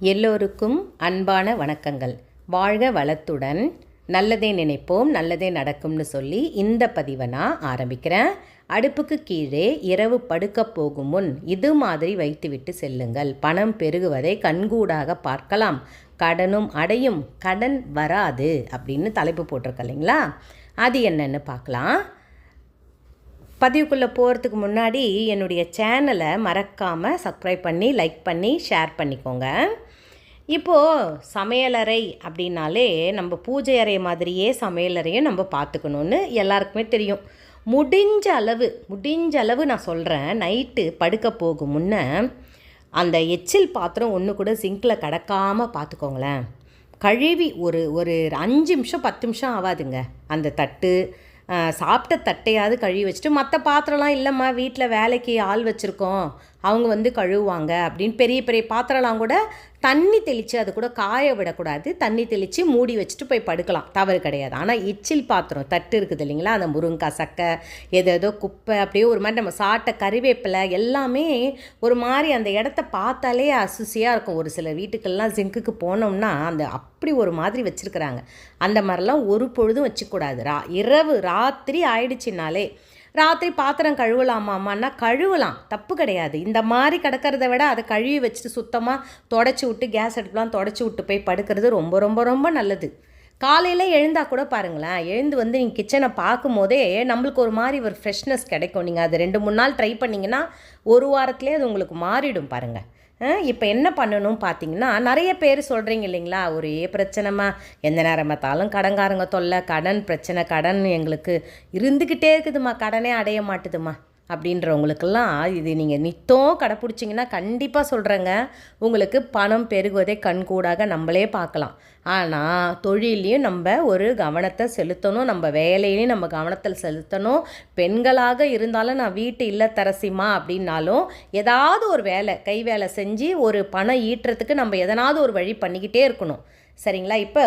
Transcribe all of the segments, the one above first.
எல்லோருக்கும் அன்பான வணக்கங்கள். வாழ்க வளத்துடன், நல்லதே நினைப்போம் நல்லதே நடக்கும்னு சொல்லி இந்த பதிவை நான் ஆரம்பிக்கிறேன். அடுப்புக்கு கீழே இரவு படுக்க போகும் முன் இது மாதிரி வைத்துவிட்டு செல்லுங்கள். பணம் பெருகுவதை கண்கூடாக பார்க்கலாம். கடனும் அடையும், கடன் வராது அப்படின்னு தலைப்பு போட்டிருக்க இல்லைங்களா? அது என்னன்னு பார்க்கலாம். பதிவுக்குள்ளே போகிறதுக்கு முன்னாடி என்னுடைய சேனலை மறக்காமல் சப்ஸ்கிரைப் பண்ணி லைக் பண்ணி ஷேர் பண்ணிக்கோங்க. இப்போது சமையலறை அப்படின்னாலே நம்ம பூஜை அறை மாதிரியே சமையலறையும் நம்ம பார்த்துக்கணுன்னு எல்லாருக்குமே தெரியும். முடிஞ்ச அளவு நான் சொல்கிறேன், நைட்டு படுக்க போகும் முன்னே அந்த எச்சில் பாத்திரம் ஒன்று கூட சிங்கில் கிடக்காமல் பார்த்துக்கோங்களேன். கழுவி ஒரு ஒரு 5 நிமிஷம் 10 நிமிஷம் ஆகாதுங்க. அந்த தட்டு சாப்பிட்ட தட்டையாவது கழுவி வச்சுட்டு, மற்ற பாத்திரம்லாம் இல்லைம்மா வீட்டில் வேலைக்கு ஆள் வச்சுருக்கோம் அவங்க கழுவுவாங்க அப்படின்னு பெரிய பெரிய பாத்திரம்லாம் கூட தண்ணி தெளித்து அது கூட காய விடக்கூடாது. தண்ணி தெளித்து மூடி வச்சுட்டு போய் படுக்கலாம், தவறு கிடையாது. ஆனால் எச்சில் பாத்திரம் தட்டு இருக்குது இல்லைங்களா, அந்த முருங்காய் சக்கை ஏதோ குப்பை அப்படியே ஒரு மாதிரி நம்ம சாப்பிட்ட கறிவேப்பிலை எல்லாமே ஒரு மாதிரி அந்த இடத்த பார்த்தாலே அசுசியாக இருக்கும். ஒரு சில வீட்டுக்கெல்லாம் ஜிங்குக்கு போனோம்னா அந்த அப்படி ஒரு மாதிரி வச்சுருக்குறாங்க. அந்த மாதிரிலாம் ஒரு பொழுதும் வச்சுக்கூடாது. ராத்திரி ஆயிடுச்சுனாலே, ராத்திரி பாத்திரம் கழுவலாமாம்மான்னா கழுவலாம், தப்பு கிடையாது. இந்த மாதிரி கிடக்கிறத விட அதை கழுவி வச்சுட்டு சுத்தமாக தொடச்சி விட்டு கேஸ் அடுப்புலாம் தொடச்சி விட்டு போய் படுக்கிறது ரொம்ப ரொம்ப ரொம்ப நல்லது. காலையில் எழுந்தால் கூட பாருங்களேன், எழுந்து நீங்கள் கிச்சனை பார்க்கும் போதே நம்மளுக்கு ஒரு மாதிரி ஒரு ஃப்ரெஷ்னஸ் கிடைக்கும். நீங்கள் அது 2-3 நாள் ட்ரை பண்ணிங்கன்னா ஒரு வாரத்துலேயே அது உங்களுக்கு மாறிடும் பாருங்கள். இப்போ என்ன பண்ணணும் பார்த்தீங்கன்னா, நிறைய பேர் சொல்கிறீங்க இல்லைங்களா, ஒரே பிரச்சனைமா, எந்த நேரம் பார்த்தாலும் கடன்காரங்க தொல்லை, கடன் பிரச்சனை, கடன் எங்களுக்கு இருந்துக்கிட்டே இருக்குதுமா, கடனே அடைய மாட்டுதுமா அப்படின்றவங்களுக்கெல்லாம் இது நீங்கள் நித்தம் கடைப்பிடிச்சிங்கன்னா கண்டிப்பாக சொல்கிறேங்க, உங்களுக்கு பணம் பெருகுவதை கண்கூடாக நம்மளே பார்க்கலாம். ஆனால் தொழிலையும் நம்ம ஒரு கவனத்தை செலுத்தணும், நம்ம வேலையிலையும் நம்ம கவனத்தில் செலுத்தணும். பெண்களாக இருந்தாலும் நான் வீட்டு இல்லத்தரசிமா அப்படின்னாலும் ஏதாவது ஒரு வேலை கை வேலை செஞ்சு ஒரு பணம் ஈட்டுறதுக்கு நம்ம எதனாவது ஒரு வழி பண்ணிக்கிட்டே இருக்கணும். சரிங்களா? இப்போ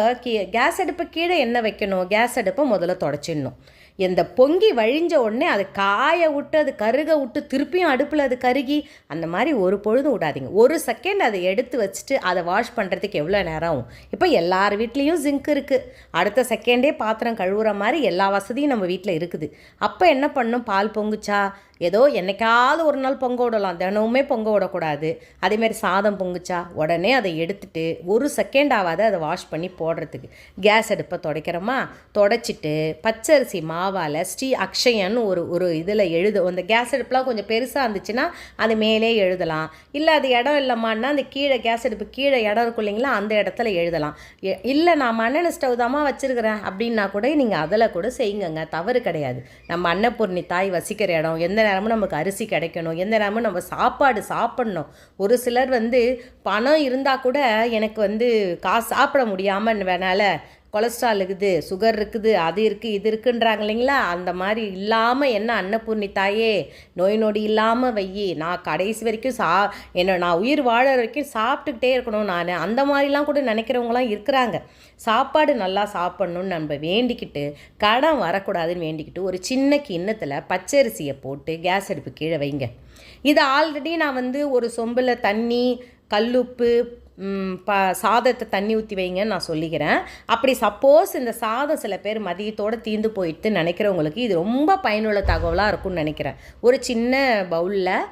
கேஸ் அடுப்பு கீழே என்ன வைக்கணும், கேஸ் அடுப்பை முதல்ல தொடச்சிடணும். இந்த பொங்கி வழிஞ்ச உடனே அது காய விட்டு அது கருக விட்டு திருப்பியும் அடுப்பில் அது கருகி அந்த மாதிரி ஒரு பொழுதும் விடாதீங்க. ஒரு செகண்ட் அதை எடுத்து வச்சுட்டு அதை வாஷ் பண்ணுறதுக்கு எவ்வளோ நேரம் ஆகும்? இப்போ எல்லார் வீட்லேயும் ஜிங்க் இருக்குது, அடுத்த செகண்டே பாத்திரம் கழுவுற மாதிரி எல்லா வசதியும் நம்ம வீட்டில் இருக்குது. அப்போ என்ன பண்ணணும், பால் பொங்குச்சா ஏதோ என்னைக்காவது ஒரு நாள் பொங்க விடலாம், தினமுமே பொங்க விடக்கூடாது. அதேமாதிரி சாதம் பொங்குச்சா உடனே அதை எடுத்துட்டு ஒரு செகண்ட் ஆகாது அதை வாஷ் பண்ணி போடுறதுக்கு. கேஸ் அடுப்பை துடைக்கிறோமா, தொடச்சிட்டு பச்சரிசி மாவால் ஸ்ரீ அக்ஷயன்னு ஒரு இதில் அந்த கேஸ் அடுப்புலாம் கொஞ்சம் பெருசாக இருந்துச்சுன்னா அது மேலே எழுதலாம். இல்லை அது இடம் இல்லைம்மான்னா அந்த கீழே கேஸ் அடுப்பு கீழே இடம் இருக்கும் இல்லைங்களா, அந்த இடத்துல எழுதலாம். இல்லை நான் மண்ணெண்ணெய் ஸ்டவ் தாம்மா வச்சுருக்கிறேன் அப்படின்னா கூட நீங்கள் அதில் கூட செய்யுங்க, தவறு கிடையாது. நம்ம அன்னபூர்ணி தாய் வசிக்கிற இடம், எந்த நேரமும் நமக்கு அரிசி கிடைக்கணும், எந்த நேரமும் நம்ம சாப்பாடு சாப்பிட்ணும். ஒரு சிலர் பணம் இருந்தால் கூட எனக்கு காசு சாப்பிட முடியாமல் வேணால கொலஸ்ட்ரால் இருக்குது, சுகர் இருக்குது, அது இருக்குது இது இருக்குன்றாங்க இல்லைங்களா. அந்த மாதிரி இல்லாமல் என்ன அன்னபூர்ணி தாயே நோய் நொடி இல்லாமல் வையி, நான் கடைசி வரைக்கும் நான் உயிர் வாழ வரைக்கும் சாப்பிட்டுக்கிட்டே இருக்கணும் நான், அந்த மாதிரிலாம் கூட நினைக்கிறவங்களாம் இருக்கிறாங்க. சாப்பாடு நல்லா சாப்பிட்ணுன்னு நம்ம வேண்டிக்கிட்டு, கடன் வரக்கூடாதுன்னு வேண்டிக்கிட்டு ஒரு சின்ன கிண்ணத்தில் பச்சரிசியை போட்டு கேஸ் அடுப்பு கீழே வைங்க. இது ஆல்ரெடி நான் ஒரு சொம்பில் தண்ணி, கல்லுப்பு, சாதத்தை தண்ணி ஊற்றி வைங்கன்னு நான் சொல்லிக்கிறேன். அப்படி சப்போஸ் இந்த சாதம் சில பேர் மதியத்தோடு தீர்ந்து போயிட்டு நினைக்கிறவங்களுக்கு இது ரொம்ப பயனுள்ள தகவலாக இருக்கும்னு நினைக்கிறேன். ஒரு சின்ன பவுலில்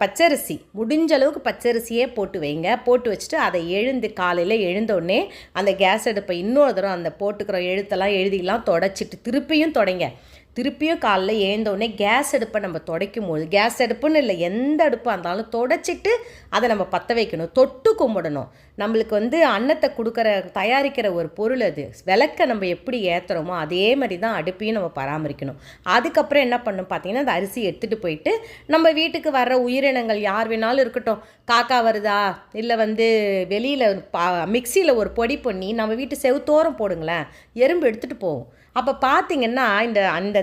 பச்சரிசி, முடிஞ்ச அளவுக்கு பச்சரிசியே போட்டு வைங்க. போட்டு வச்சுட்டு அதை காலையில் எழுந்தோடனே அந்த கேஸ் அடுப்பை இன்னொரு தடவை அந்த போட்டுக்கிற எழுத்தெல்லாம் எழுதிலாம் தொடச்சிட்டு திருப்பியும் தொடங்க. திருப்பியும் காலைல எழுந்தோடனே கேஸ் அடுப்பை நம்ம துடைக்கும் போது, கேஸ் அடுப்புன்னு இல்லை எந்த அடுப்பாக இருந்தாலும் தொடச்சிட்டு அதை நம்ம பற்ற வைக்கணும், தொட்டு கும்பிடணும். நம்மளுக்கு அன்னத்தை தயாரிக்கிற ஒரு பொருள் அது. விளக்க நம்ம எப்படி ஏற்றுறோமோ அதே மாதிரி தான் அடுப்பையும் நம்ம பராமரிக்கணும். அதுக்கப்புறம் என்ன பண்ணணும் பார்த்தீங்கன்னா, அந்த அரிசி எடுத்துகிட்டு போயிட்டு நம்ம வீட்டுக்கு வர்ற உயிரினங்கள் யார் வேணாலும் இருக்கட்டும், காக்கா வருதா இல்லை வெளியில் மிக்சியில் ஒரு பொடி பண்ணி நம்ம வீட்டு செவுத்தோரம் போடுங்களேன், எறும்பு எடுத்துகிட்டு போகும். அப்போ பார்த்தீங்கன்னா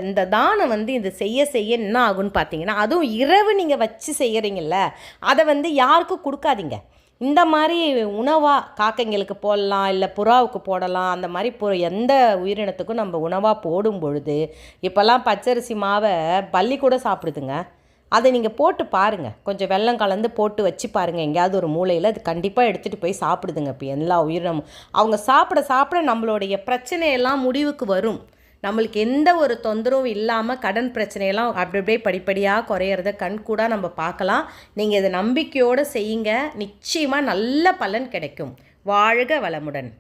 இந்த தானம் இது செய்ய என்ன ஆகுன்னு பார்த்தீங்கன்னா, அதுவும் இரவு நீங்கள் வச்சு செய்கிறீங்கள, அதை யாருக்கும் கொடுக்காதீங்க. இந்த மாதிரி உணவாக காக்கைங்களுக்கு போடலாம், இல்லை புறாவுக்கு போடலாம். அந்த மாதிரி எந்த உயிரினத்துக்கும் நம்ம உணவாக போடும் பொழுது, இப்போல்லாம் பச்சரிசி மாவை பள்ளி கூட சாப்பிடுதுங்க. அதை நீங்கள் போட்டு பாருங்கள், கொஞ்சம் வெல்லம் கலந்து போட்டு வச்சு பாருங்கள் எங்கேயாவது ஒரு மூலையில். அது கண்டிப்பாக எடுத்துகிட்டு போய் சாப்பிடுதுங்க இப்போ எல்லா உயிரினமும். அவங்க சாப்பிட சாப்பிட நம்மளுடைய பிரச்சனையெல்லாம் முடிவுக்கு வரும். நம்மளுக்கு எந்த ஒரு தொந்தரவும் இல்லாமல் கடன் பிரச்சனையெல்லாம் அப்படி அப்படியே படிப்படியாக குறையிறத கண்கூட நம்ம பார்க்கலாம். நீங்கள் இதை நம்பிக்கையோடு செய்யுங்க, நிச்சயமாக நல்ல பலன் கிடைக்கும். வாழ்க வளமுடன்.